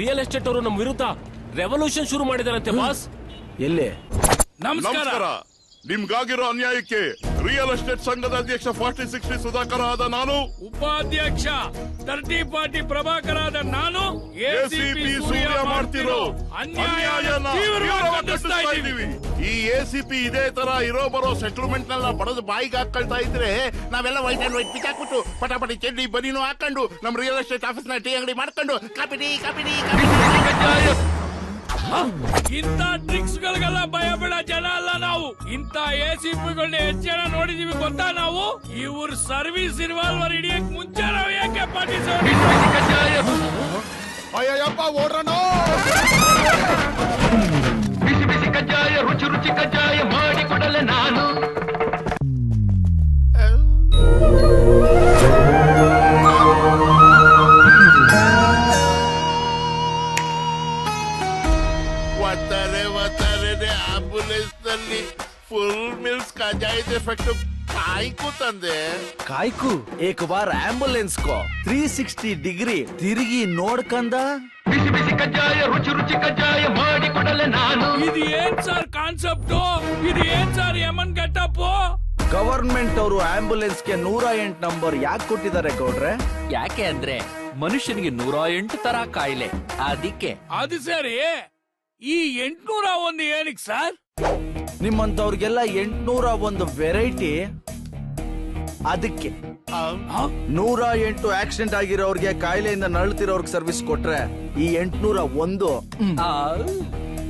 Real estate ಅವರು ನಮ್ಮ ವಿರುದ್ಧ ರೆವಲ್ಯೂಷನ್ ಶುರು ಮಾಡಿದಾರಂತೆ ಬಾಸ್. ಎಲ್ಲಿ? ನಮಸ್ಕಾರ. ನಿಮ್ಗಾಗಿರೋ ಅನ್ಯಾಯಕ್ಕೆ ರಿಯಲ್ ಎಸ್ಟೇಟ್ ಸಂಘದ ಅಧ್ಯಕ್ಷ 4060 ಸುಧಾಕರ್ ಆದ ನಾನು, ಉಪಾಧ್ಯಕ್ಷ 3040 ಪ್ರಭಾಕರ್ ಆದ ನಾನು ಎಸಿಪಿ ಸೂರ್ಯ ಮಾಡ್ತಿರೋ ಅನ್ಯಾಯನ ಖಂಡಿಸ್ತಾ ಇದೀವಿ. ಈ ಎಸಿಪಿ ಇದೇ ತರ ಇರೋ ಬರೋ ಸೆಟಲ್ಮೆಂಟ್ ನೆಲ್ಲ ಬಡದು ಬಾಯಿಗೆ ಹಾಕೊಳ್ತಾ ಇದ್ರೆ ನಾವೆಲ್ಲ ವೈಟ್ ಅಂಡ್ ವೈಟ್ ಪಿಚಾಕ್ಬಿಟ್ಟು ಪಟಾಪಟಿ ಚೆಡ್ಡಿ ಬನೀನು ಹಾಕೊಂಡು ನಮ್ ರಿಯಲ್ ಎಸ್ಟೇಟ್ ಆಫೀಸ್ ನ ಟೀ ಅಂಗಡಿ ಮಾಡ್ಕೊಂಡು ಕಾಪಿಡಿ ಇಂಥ ಟ್ರಿಕ್ಸ್ ಗಳಿಗೆಲ್ಲ ಭಯ ಬೀಳ ಜನ ಅಲ್ಲ ನಾವು. ಇಂಥ ಎಸಿಪಿಗಳನ್ನ ಎಷ್ಟು ಜನ ನೋಡಿದೀವಿ ಗೊತ್ತಾ ನಾವು? ಇವ್ರ ಸರ್ವಿಸ್ ರಿವಾಲ್ವರ್ ಹಿಡಿಯಕ್ ಮುಂಚೆ ನಾವು ಯಾಕೆ ಪಾರ್ಟಿಸಿಪೇಟ್? ಅಯ್ಯಪ್ಪ ಓಡ್ರಣ. ಬಿಸಿ ಬಿಸಿ ಕಜ್ಜಾಯ, ರುಚಿ ರುಚಿ ಕಜ್ಜಾಯ ಮಾಡಿ ಕೊಡಲೆ ನಾನು. ಆಂಬುಲೆನ್ಸ್ ನಲ್ಲಿ ಫುಲ್ ಮಿಲ್ಸ್ ಕಜಾಯಿದ ಎಫೆಕ್ಟ್ ಕಾಯ್ಕು ತಂದೆ. ಕಾಯ್ಕು ಏಕ್ ಬಾರ್ ಆಂಬುಲೆನ್ಸ್ ಕೋ 360 ಡಿಗ್ರಿ ತಿರುಗಿ ನೋಡ್ಕಂದ. ಬಿಸಿ ಬಿಸಿ ಕಜ್ಜಾಯ, ರುಚಿ ರುಚಿ ಕಜ್ಜಾಯ ಮಾಡಿ ಕೊಡಲೆ ನಾನು. ಇದು ಏನ್ ಸರ್ ಕಾನ್ಸೆಪ್ಟ್? ಇದು ಏನ್ ಸರ್ ಯಮನ್ ಗೆಟಪ್? ಗವರ್ಮೆಂಟ್ ಅವರು ಆಂಬುಲೆನ್ಸ್ ಗೆ 108 ನಂಬರ್ ಯಾಕೆ ಕೊಟ್ಟಿದ್ದಾರೆ ಗೌಡ್ರೆ? ಯಾಕೆ ಅಂದ್ರೆ ಮನುಷ್ಯನಿಗೆ 108 ತರ ಕಾಯಿಲೆ, ಅದಕ್ಕೆ. ಅದು ಸರಿ, ಈ 801 ಏನಕ್ಕೆ ಸರ್? ನಿಮ್ಮಂತವ್ರಿಗೆಲ್ಲ 801 ವೆರೈಟಿ, ಅದಕ್ಕೆ. 108 ಆಕ್ಸಿಡೆಂಟ್ ಆಗಿರೋರ್ಗೆ, ಕಾಯಿಲೆಯಿಂದ ನರಳುತ್ತಿರೋರ್ಗೆ ಸರ್ವಿಸ್ ಕೊಟ್ರೆ ಈ 801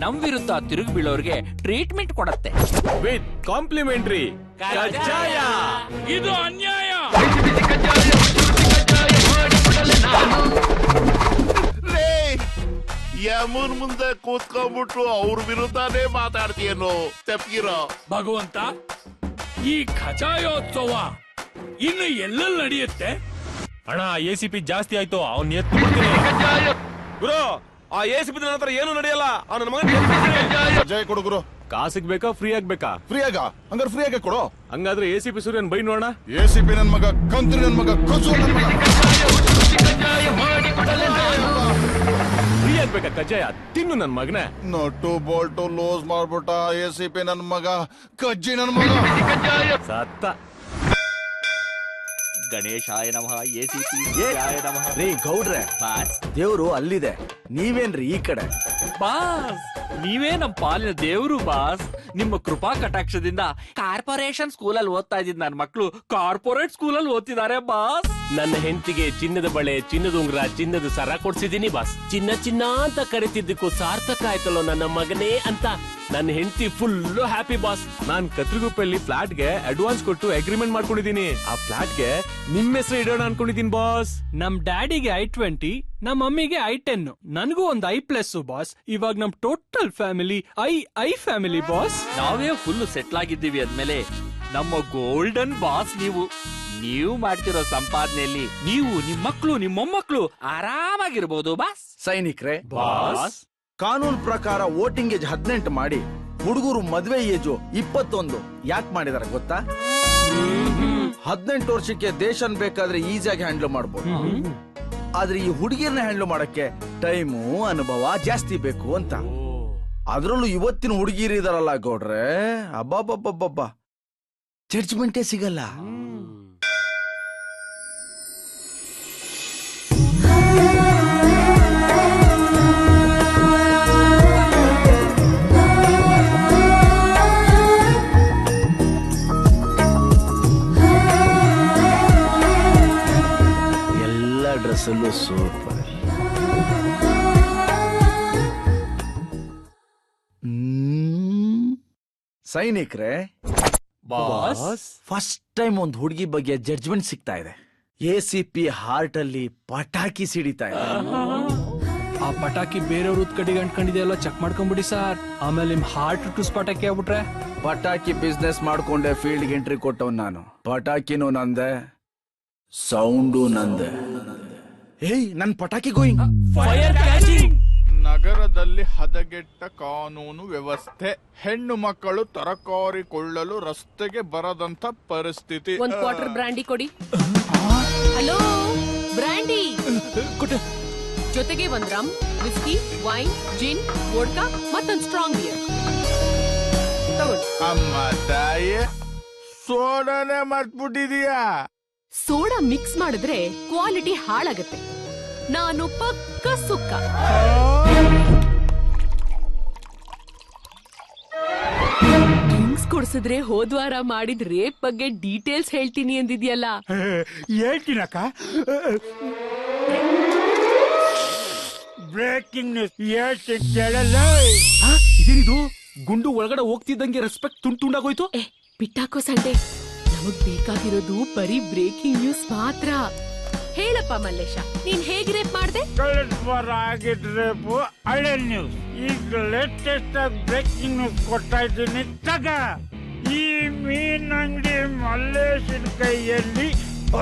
ನಮ್ ವಿರುದ್ಧ ತಿರುಗಿ ಬೀಳೋರ್ಗೆ ಟ್ರೀಟ್ಮೆಂಟ್ ಕೊಡತ್ತೆ ವಿತ್ ಕಾಂಪ್ಲಿಮೆಂಟರಿ ಕಜ್ಜಾಯ. ಇದು ಅನ್ಯಾಯ. ಬಿಸಿ ಬಿಸಿ ಕಜ್ಜಾಯ, ರುಚಿ ರುಚಿ ಕಜ್ಜಾಯ ಮಾಡಿ ಕೊಡಲೆ ನಾನು. ಯಮುನ್ ಮುಂದೆ ಕೂತ್ಕೊಂಡ್ಬಿಟ್ಟು ಅವ್ರ ವಿರುದ್ಧನೇ ಮಾತಾಡ್ತೀಯೇನೋ ತಪ್ಪಿರೋ. ಭಗವಂತ, ಈ ಖಜಾಯೋತ್ಸವ ಇನ್ನು ಎಲ್ಲೆಲ್ಲಿ ನಡೆಯುತ್ತೆ? ಅಣ್ಣ ಎಸಿಪಿ ಜಾಸ್ತಿ ಆಯ್ತು, ಅವ್ನ್ ಎತ್ತು ಗುರು. ಆ ಎಸಿಪಿ ಹತ್ರ ಏನು ನಡೆಯಲ್ಲ. ಅವನ ಮಗನ ಜಯ ಕೊಡು ಗುರು. ಕಾಸಿಗೆ ಬೇಕಾ ಫ್ರೀ ಆಗ್ಬೇಕಾ? ಫ್ರೀ ಆಗ ಹಂಗಾರೆ ಫ್ರೀ ಆಗ ಕೊಡು. ಹಂಗಾದ್ರೆ ಎಸಿಪಿ ಸೂರ್ಯನ್ ಬೈ ನೋಡೋಣ. ಎಸಿಪಿ ನನ್ ಮಗ, ಕಂತ್ರಿ ನನ್ ಮಗ, ಕಸು ನನ್ ಮಗ. ಕಜ್ಜಾಯ ಮಾಡಿ ಕೊಡಲೆ ನಾನು. ಫ್ರೀ ಆಗ್ಬೇಕಾ ಕಜ್ಜಾಯ? ತಿನ್ನು ನನ್ ಮಗನ. ನಟ್ಟು ಬೋಲ್ಟು ಲೂಸ್ ಮಾಡ್ಬಿಟ್ಟ ಎಸಿಪಿ ನನ್ ಮಗ, ಕಜ್ಜಿ ನನ್ ಮಗ. ಸತ್ತ. ಗಣೇಶಾಯ ನಮಃ, ಎಸಿಪಿ ನಮಃ. ರೀ ಗೌಡ್ರೆ, ಬಾಸ್ ದೇವ್ರು ಅಲ್ಲಿದೆ, ನೀವೇನ್ರಿ ಈ ಕಡೆ? ಬಾಸ್ ನೀವೇ ನಮ್ ಪಾಲಿನ ದೇವ್ರು ಬಾಸ್. ನಿಮ್ಮ ಕೃಪಾ ಕಟಾಕ್ಷದಿಂದ ಕಾರ್ಪೊರೇಷನ್ ಸ್ಕೂಲಲ್ಲಿ ಓದ್ತಾ ಇದ್ದಿದ್ ನನ್ನ ಮಕ್ಕಳು ಕಾರ್ಪೊರೇಟ್ ಸ್ಕೂಲಲ್ಲಿ ಓದ್ತಿದ್ದಾರೆ ಬಾಸ್. ನನ್ನ ಹೆಂಡತಿಗೆ ಚಿನ್ನದ ಬಳೆ, ಚಿನ್ನದ ಉಂಗುರ, ಚಿನ್ನದ ಸರ ಕೊಡ್ಸಿದೀನಿ ಬಾಸ್. ಚಿನ್ನ ಚಿನ್ನ ಅಂತ ಕರಿತಿದ್ದಕ್ಕೂ ಸಾರ್ಥಕ ಆಯ್ತಲ್ಲೋ ನನ್ನ ಮಗನೇ ಅಂತ ನನ್ನ ಹೆಂಡತಿ ಫುಲ್ ಹ್ಯಾಪಿ ಬಾಸ್. ನಾನ್ ಕತ್ರಿಗುಪ್ಪಲ್ಲಿ ಫ್ಲಾಟ್ ಗೆ ಅಡ್ವಾನ್ಸ್ ಕೊಟ್ಟು ಅಗ್ರಿಮೆಂಟ್ ಮಾಡ್ಕೊಂಡಿದೀನಿ. ಆ ಫ್ಲಾಟ್ ಗೆ ನಿಮ್ಮ ಹೆಸರು ಇಡೋಣ ಅನ್ಕೊಂಡಿದೀನಿ ಬಾಸ್. ನಮ್ ಡ್ಯಾಡಿಗೆ I20, ನಮ್ ಮಮ್ಮಿಗೆ I10, ನನಗೂ ಒಂದು I+ ಬಾಸ್. ಇವಾಗ ನಮ್ total family I family boss. ನಾವೇ ಫುಲ್ ಸೆಟ್ಲ್ ಆಗಿದ್ದೀವಿ ಅಂದ್ಮೇಲೆ ನಮ್ಮ ಗೋಲ್ಡನ್ ಬಾಸ್ ನೀವು. ನೀವು ಮಾಡ್ತಿರೋ ಸಂಪಾದನೆಯಲ್ಲಿ ನೀವು, ನಿಮ್ ಮಕ್ಳು, ನಿಮ್ ಮೊಮ್ಮಕ್ಳು ಆರಾಮಾಗಿರ್ಬೋದು ಬಾಸ್. ಸೈನಿಕ್ರೆ, ಬಾಸ್ ಕಾನೂನು ಪ್ರಕಾರ ವೋಟಿಂಗ್ ಏಜ್ 18 ಮಾಡಿ ಹುಡುಗರು ಮದ್ವೆ ಏಜು 21 ಯಾಕೆ ಮಾಡಿದಾರೆ ಗೊತ್ತಾ? 18 ವರ್ಷಕ್ಕೆ ದೇಶನ್ ಬೇಕಾದ್ರೆ ಈಸಿಯಾಗಿ ಹ್ಯಾಂಡಲ್ ಮಾಡ್ಬೋದು, ಆದ್ರೆ ಈ ಹುಡುಗಿಯರ್ನ ಹ್ಯಾಂಡಲ್ ಮಾಡಕ್ಕೆ ಟೈಮು, ಅನುಭವ ಜಾಸ್ತಿ ಬೇಕು ಅಂತ. ಅದ್ರಲ್ಲೂ ಇವತ್ತಿನ ಹುಡುಗಿರು ಇದಾರಲ್ಲ ಗೌಡ್ರೆ, ಅಬ್ಬಬ್ಬಬ್ಬಬ್ಬ, ಜಡ್ಜ್ಮೆಂಟೇ ಸಿಗಲ್ಲ. ಡ್ರೆಸ್ಸಲ್ಲೂ ಸೂಪರ್. ಸೈನಿಕ್ರೆ, ಬಾಸ್ ಫಸ್ಟ್ ಟೈಮ್ ಒಂದು ಹುಡುಗಿ ಬಗ್ಗೆ ಜಡ್ಜ್ಮೆಂಟ್ ಸಿಗ್ತಾ ಇದೆ. ಎಸಿಪಿ ಹಾರ್ಟ್ ಅಲ್ಲಿ ಪಟಾಕಿ ಸಿಡಿತಾ ಇದೆ. ಆ ಪಟಾಕಿ ಬೇರೆಯವ್ರ ಕಡೆಗೆ ಅಂಟ್ಕೊಂಡಿದೆಯಲ್ಲ, ಚೆಕ್ ಮಾಡ್ಕೊಂಡ್ಬಿಡಿ ಸರ್. ಆಮೇಲೆ ನಿಮ್ ಹಾರ್ಟ್ ಟುಸ್ ಪಟಾಕಿ ಆಗ್ಬಿಟ್ರೆ ಪಟಾಕಿ ಬಿಸ್ನೆಸ್ ಮಾಡ್ಕೊಂಡೆ ಫೀಲ್ಡ್ ಎಂಟ್ರಿ ಕೊಟ್ಟವ್ ನಾನು. ಪಟಾಕಿನೂ ನಂದೆ, ಸೌಂಡು ನಂದೆ. ಏಯ್, ನನ್ ಪಟಾಕಿ ಗೋಯಿಂಗ್. ನಗರದಲ್ಲಿ ಹದಗೆಟ್ಟ ಕಾನೂನು ವ್ಯವಸ್ಥೆ, ಹೆಣ್ಣು ಮಕ್ಕಳು ತರಕಾರಿ ಕೊಳ್ಳಲು ರಸ್ತೆಗೆ ಬರದಂತ ಪರಿಸ್ಥಿತಿ. ಒಂದ್ ಕ್ವಾರ್ಟರ್ ಬ್ರಾಂಡಿ ಕೊಡಿ. Hello brandy. ಜೊತೆಗೆ ಒಂದ್ ರಮ್, ವಿಸ್ಕಿ, ವೈನ್, ಜಿನ್, ವೋಡ್ಕಾ ಮತ್ತೊಂದ್ ಸ್ಟ್ರಾಂಗ್ ಬಿಯರ್ ತಗೊಳ್ಳಿ. ಅಮ್ಮ ತಾಯಿ ಸೋಡಾನೇ ಮರ್ತ್ಬಿಟ್ಟಿದೀಯಾ? ಸೋಡಾ ಮಿಕ್ಸ್ ಮಾಡಿದ್ರೆ ಕ್ವಾಲಿಟಿ ಹಾಳಾಗತ್ತೆ. ನಾನು ಪಕ್ಕ ಸುಕ್ಕ. ಡ್ರಿಂಕ್ಸ್ ಕೊಡ್ಸಿದ್ರೆ ಹೋದ್ವಾರ ಮಾಡಿದ್ ರೇಪ್ ಬಗ್ಗೆ ಡೀಟೇಲ್ಸ್ ಹೇಳ್ತೀನಿ ಅಂದಿದ್ಯಲ್ಲ. ಹೇಳ್ತೀನಕ್ಕ. ಬ್ರೇಕಿಂಗ್ ನ್ಯೂಸ್ ಹೇಳ್ತೀನಿ ಕೇಳಲ್ಲ. ಇದೇನಿದು ಗುಂಡು ಒಳಗಡೆ ಹೋಗ್ತಿದ್ದಂಗೆ ರೆಸ್ಪೆಕ್ಟ್ ತುಂಡಾಗೋಯ್ತು. ಬಿಟ್ಟಾಕೋ ಸಂಡೆ, ನಮಗ್ ಬೇಕಾಗಿರೋದು ಬರೀ ಬ್ರೇಕಿಂಗ್ ನ್ಯೂಸ್ ಮಾತ್ರ. ಹೇಳಪ್ಪ ಮಲ್ಲೇಶ, ನೀನ್ ಹೇಗ್ ರೇಪ್ ಮಾಡ್ದೆ? ಕಳೆದ ವಾರ ಆಗಿದ್ ರೇಪು ಹಳೆ ನ್ಯೂಸ್. ಈಗ ಲೇಟೆಸ್ಟ್ ಆಗಿ ಬ್ರೇಕಿಂಗ್ ನ್ಯೂಸ್ ಕೊಡ್ತಾ ಇದ್ದೀನಿ ತಗ. ಈ ಮೀನ್ ಅಂಗಡಿ ಮಲ್ಲೇಶನ ಕೈಯಲ್ಲಿ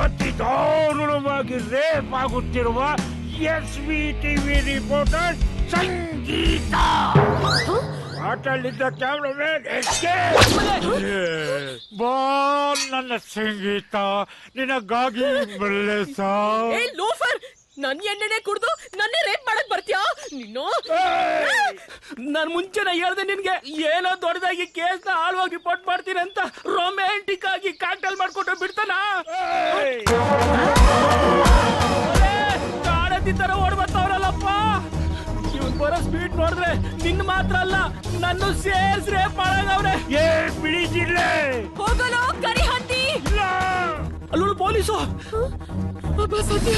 ಅತಿ ದಾರುಣವಾಗಿ ರೇಪ್ ಆಗುತ್ತಿರುವ SVTV ರಿಪೋರ್ಟರ್ ಸಂಗೀತ. ಆಟಲ್ಲಿದ್ದ ಕ್ಯಾಮ್ರಾಮನ್ ಬಾ ನನ್ನ ಸಂಗೀತ, ನಿನಗಾಗಿ ಮಲ್ಲೇಶ. ಲೋಫರ್, ನನ್ ಎಣ್ಣೆನೆ ಕುಡ್ದು ನನ್ನೇ ರೇಪ್ ಮಾಡಕ್ ಬರ್ತೀಯಾ ನೀನು? ನಾನ್ ಮುಂಚೆನೆ ಹೇಳ್ದೆ ನಿನ್ಗೆ, ಏನೋ ದೊಡ್ಡದಾಗಿ ಕೇಸ್ ನ ಆಳ್ವಾಗಿ ರಿಪೋರ್ಟ್ ಮಾಡ್ತೀನಿ ಅಂತ. ರೊಮ್ಯಾಂಟಿಕ್ ಆಗಿ ಕಾಕ್ಟೇಲ್ ಮಾಡ್ಕೊಂಡು ಬಿಡ್ತಾನ. ಕಾಡತಿ ತರ ಓಡ್ ಬರ್ತಾವ್ರಲ್ಲಪ್ಪ. ಇವ್ನ್ ಬರೋ ಸ್ಪೀಡ್ ನೋಡಿದ್ರೆ ನಿನ್ ಮಾತ್ರ ಅಲ್ಲ, ನನ್ನ ಸೇರ್ಸ್ ರೇಪ್ ಮಾಡವ್ರೆ. ಬಿಡಿಸಿರ್ಲೆ ಹೋಗಲು ಕರಿ ಹಂದಿ. ಅಲ್ಲೂ ಪೊಲೀಸು. ಅಬ್ಬಾ ಸತ್ಯ.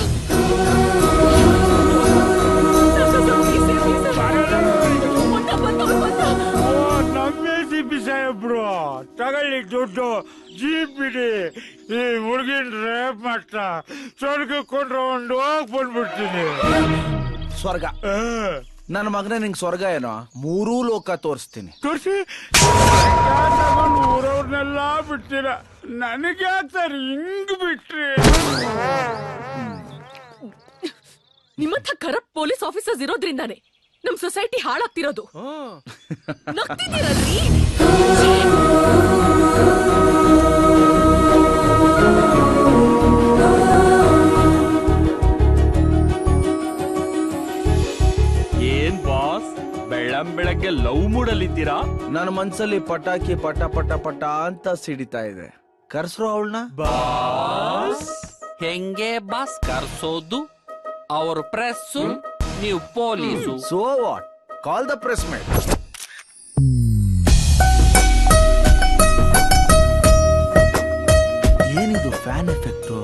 ನಮ್ಮೇ ಸಿಪಿ ಸಾಹೇಬ್ರು ತಗೊಳ್ಳಿ ದುಡ್ಡು, ಜೀಪ್ ಬಿಡಿ. ಈ ಹುಡುಗಿನ ರೇಪ್ ಮಾಡ್ತಾ ಸ್ವರ್ಗ ಕೊಂಡ್ಕೊಂಡು ಹೋಗ್ ಬಂದ್ಬಿಡ್ತೀನಿ. ಸ್ವರ್ಗ? ನನ್ನ ಮಗನೇ ನಿಂಗೆ ಸ್ವರ್ಗ ಏನೋ? 3 ಲೋಕ ತೋರಿಸ್ತೀನಿ. ತೋರ್ಸಿ. ಊರವ್ರನ್ನೆಲ್ಲ ಬಿಡ್ತೀರ, ನನಗೆ ಸರ್ ಹಿಂಗ್ ಬಿಟ್ರಿ? ನಿಮ್ಮಂಥ ಕರಪ್ಟ್ ಪೊಲೀಸ್ ಆಫೀಸರ್ಸ್ ಇರೋದ್ರಿಂದಾನೆ ನಮ್ ಸೊಸೈಟಿ ಹಾಳಾಗ್ತಿರೋದು. ನಗ್ತಿದ್ದೀರಲ್ರಿ? ಏನ್ ಬಾಸ್, ಬೆಳಗ್ಗೆ ಲವ್ ಮೂಡಲ್ಲಿದ್ದೀರಾ? ನನ್ನ ಮನ್ಸಲ್ಲಿ ಪಟಾಕಿ ಪಟ ಪಟ ಪಟ ಅಂತ ಸಿಡಿತಾ ಇದೆ. ಕರ್ಸ್ರೋ ಅವಳನ್ನ. ಬಾಸ್ ಹೆಂಗೆ ಬಾಸ್ ಕರ್ಸೋದು? ಅವ್ರ ಪ್ರೆಸ್, ನೀವು police. So what? Call the press meet. ಏನಿದು ಫ್ಯಾನ್ ಎಫೆಕ್ಟ್?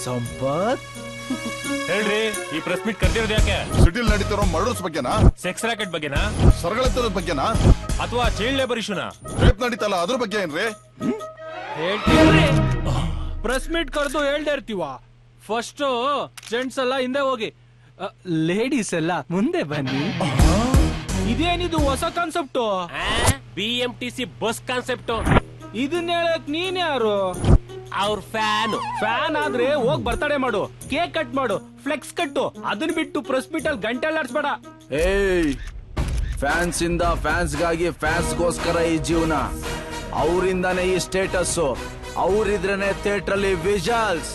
ಸಂಪತ್ ಹೇಳ್ರಿ, ಈ ಪ್ರೆಸ್ ಮೀಟ್ ಕರ್ದಿರೋದು ಯಾಕೆ? ಸಿಟಿಲ್ ನಡೀತಿರೋ ಮರ್ಡರ್ಸ್ ಬಗ್ಗೆನಾ? ಸೆಕ್ಸ್ ರಾಕೆಟ್ ಬಗ್ಗೆನಾ? ಸರಗಳತ್ತದ ಬಗ್ಗೆನಾ? ಅಥವಾ ಚೈಲ್ಡ್ ಲೇಬರ್ ಇಶ್ಯೂನಾ? ರೇಪ್ ನಡೀತಲ್ಲ ಅದ್ರ ಬಗ್ಗೆ ಏನ್ರಿ? ಪ್ರೆಸ್ ಮೀಟ್ ಕರೆದು ಹೇಳ್ತಾ ಇರ್ತೀವ. ಫಸ್ಟ್ ಜೆಂಟ್ಸ್ ಎಲ್ಲ ಹಿಂದೆ ಹೋಗಿ, ಲೇಡೀಸ್ ಎಲ್ಲ ಮುಂದೆ ಬನ್ನಿ. ಇದೇನಿದು ಹೊಸ ಕಾನ್ಸೆಪ್ಟ್? BMTC bus concept. ಇದನ್ನ ಹೇಳಕ್ ನೀನ್ ಯಾರು? ಅವ್ರ ಫ್ಯಾನ್ ಆದ್ರೆ ಹೋಗ್ ಬರ್ತಡೇ ಮಾಡು, ಕೇಕ್ ಕಟ್ ಮಾಡು, ಫ್ಲೆಕ್ಸ್ ಕಟ್ಟು. ಅದನ್ನ ಬಿಟ್ಟು ಪ್ರೆಸ್ ಮೀಟ್ ಅಲ್ಲಿ ಗಂಟೆ ಆಡ್ಸ್ಬೇಡ. ಏಯ್, ಫ್ಯಾನ್ಸ್ ಇಂದ ಫ್ಯಾನ್ಸ್ಗಾಗಿ, ಫ್ಯಾನ್ಸ್ಗೋಸ್ಕರ ಈ ಜೀವನ. ಅವರಿಂದಾನೇ ಈ ಸ್ಟೇಟಸ್. ಅವರಿದ್ರೇನೆ ಥಿಯೇಟರ್ ಅಲ್ಲಿ ವಿಜುವಲ್ಸ್.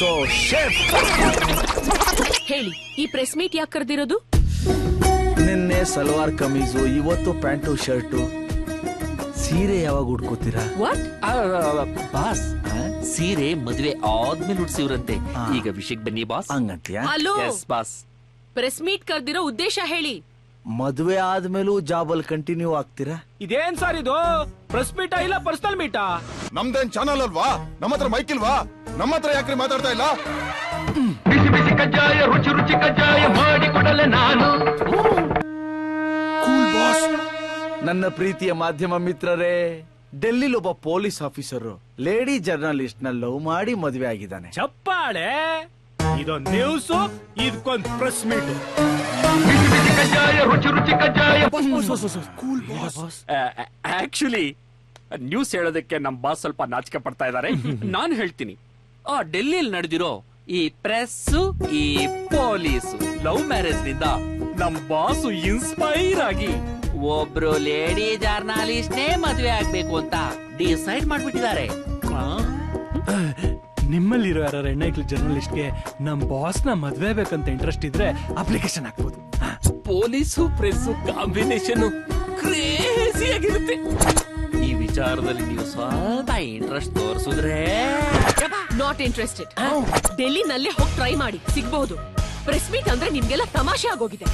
ಸೊ ಶೇಫ್, ಹೇಳಿ, ಈ ಪ್ರೆಸ್ ಮೀಟ್ ಯಾಕೆ ಕರೆದಿರೋದು? ನಿನ್ನೆ ಸಲ್ವಾರ್ ಕಮೀಸು, ಇವತ್ತು ಪ್ಯಾಂಟು ಶರ್ಟು. ಸೀರೆ ಯಾವಾಗ ಉಟ್ಕೋತೀರಾ? ವಾಟ್? ಬಾಸ್, ಸೀರೆ ಮದುವೆ ಆದ್ಮೇಲೆ ಉಡ್ಸಿವ್ರಂತೆ. ಈಗ ವಿಷಯಕ್ಕೆ ಬನ್ನಿ ಬಾಸ್. ಹಂಗಂತೀಯ? ಹಲೋ ಬಾಸ್, ಪ್ರೆಸ್ ಮೀಟ್ ಕರೆದಿರೋ ಉದ್ದೇಶ ಹೇಳಿ. ಮದುವೆ ಆದ್ಮೇಲೂ ಜಾಬಲ್ ಕಂಟಿನ್ಯೂ ಆಗ್ತೀರಾ? ಇದೇನ್ ಸರ್ ಇದು? ಪ್ರೆಸ್ ಮೀಟಾ ಇಲ್ಲ ಪರ್ಸನಲ್ ಮೀಟಾ? ನಮ್ದೇನ್ ಚಾನಲ್ ಅಲ್ವಾ? ನಮ್ಮ ಹತ್ರ ಮೈಕ್ ಇಲ್ವಾ? ನಮ್ಮ ಹತ್ರ ಯಾಕ್ರಿ ಮಾತಾಡ್ತಾ ಇಲ್ಲ? ಬಿಸಿ ಬಿಸಿ ಕಜ್ಜಾಯ, ರುಚಿ ರುಚಿ ಕಜ್ಜಾಯ ಮಾಡಿಕೊಡಲೆ ನಾನು. Cool boss. ನನ್ನ ಪ್ರೀತಿಯ ಮಾಧ್ಯಮ ಮಿತ್ರರೇ, ಡೆಲ್ಲಿಲಿ ಒಬ್ಬ ಪೊಲೀಸ್ ಆಫೀಸರ್ ಲೇಡಿ ಜರ್ನಲಿಸ್ಟ್ ನ ಲವ್ ಮಾಡಿ ಮದುವೆ ಆಗಿದ್ದಾನೆ. ಚಪ್ಪಾಳೆ. ಇದೊಂದು ನ್ಯೂಸ್, ಇದಕ್ಕೊಂದು ಪ್ರೆಸ್ ಮೀಟ್. ಬಿಸಿ ಬಿಸಿ ಕಜ್ಜಾಯ, ರುಚಿ ರುಚಿ ಕಜ್ಜಾಯ. ಆಕ್ಚುಲಿ ನ್ಯೂಸ್ ಹೇಳೋದಕ್ಕೆ ನಮ್ ಬಾಸ್ ಸ್ವಲ್ಪ ನಾಚಿಕೆ ಪಡ್ತಾ ಇದ್ದಾರೆ. ನಾನು ಹೇಳ್ತೀನಿ, ಡೆಲ್ಲಿಯಲ್ಲಿ ನಡೆದಿರೋ ಈ ಪ್ರೆಸ್, ಈ ಪೊಲೀಸ್ ಲವ್ ಮ್ಯಾರೇಜ್ ನಿಂದ ನಮ್ ಬಾಸು ಇನ್ಸ್ಪೈರ್ ಆಗಿ ಒಬ್ರು ಲೇಡಿ ಜರ್ನಲಿಸ್ಟ್ ನೇ ಮದ್ವೆ ಆಗ್ಬೇಕು ಅಂತ ಡಿಸೈಡ್ ಮಾಡ್ಬಿಟ್ಟಿದ್ದಾರೆ. ನಿಮ್ಮಲ್ಲಿರೋ ಯಾರು ಹೆಣ್ಣೈಕ್ಳು ಜರ್ನಲಿಸ್ಟ್ಗೆ ನಮ್ ಬಾಸ್ ನ ಮದ್ವೆ ಬೇಕಂತ ಇಂಟ್ರೆಸ್ಟ್ ಇದ್ರೆ ಅಪ್ಲಿಕೇಶನ್ ಹಾಕ್ಬೋದು. ಪೊಲೀಸು ಪ್ರೆಸ್ ಕಾಂಬಿನೇಷನ್ ಕ್ರೇಜಿ ಆಗಿರುತ್ತೆ. ಈ ವಿಚಾರದಲ್ಲಿ ನೀವು ಸ್ವಲ್ಪ ಇಂಟ್ರೆಸ್ಟ್ ತೋರಿಸಿದ್ರೆ ನಾಟ್ ಇಂಟ್ರೆಸ್ಟೆಡ್. ಡೆಲ್ಲಿನಲ್ಲೇ ಹೋಗಿ ಟ್ರೈ ಮಾಡಿ, ಸಿಗ್ಬಹುದು. ಪ್ರೆಸ್ ಮೀಟ್ ಅಂದ್ರೆ ನಿಮ್ಗೆಲ್ಲ ತಮಾಷೆ ಆಗೋಗಿದೆ.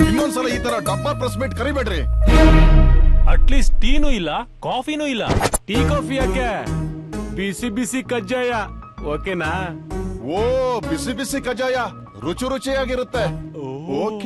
ಇನ್ನೊಂದ್ಸಲ ಈ ತರ ಡಬ್ಬಾ ಪ್ರೆಸ್ ಮೀಟ್ ಕರಿಬೇಡ್ರಿ. ಅಟ್ಲೀಸ್ಟ್ ಟೀನೂ ಇಲ್ಲ, ಕಾಫಿನೂ ಇಲ್ಲ. ಟೀ ಕಾಫಿ ಯಾಕೆ? ಬಿಸಿ ಬಿಸಿ ಕಜ್ಜಾಯ ಓಕೆನಾ? ಓ, ಬಿಸಿ ಬಿಸಿ ಕಜ್ಜಾಯ ರುಚಿ ರುಚಿಯಾಗಿರುತ್ತೆ. ಓಕೆ.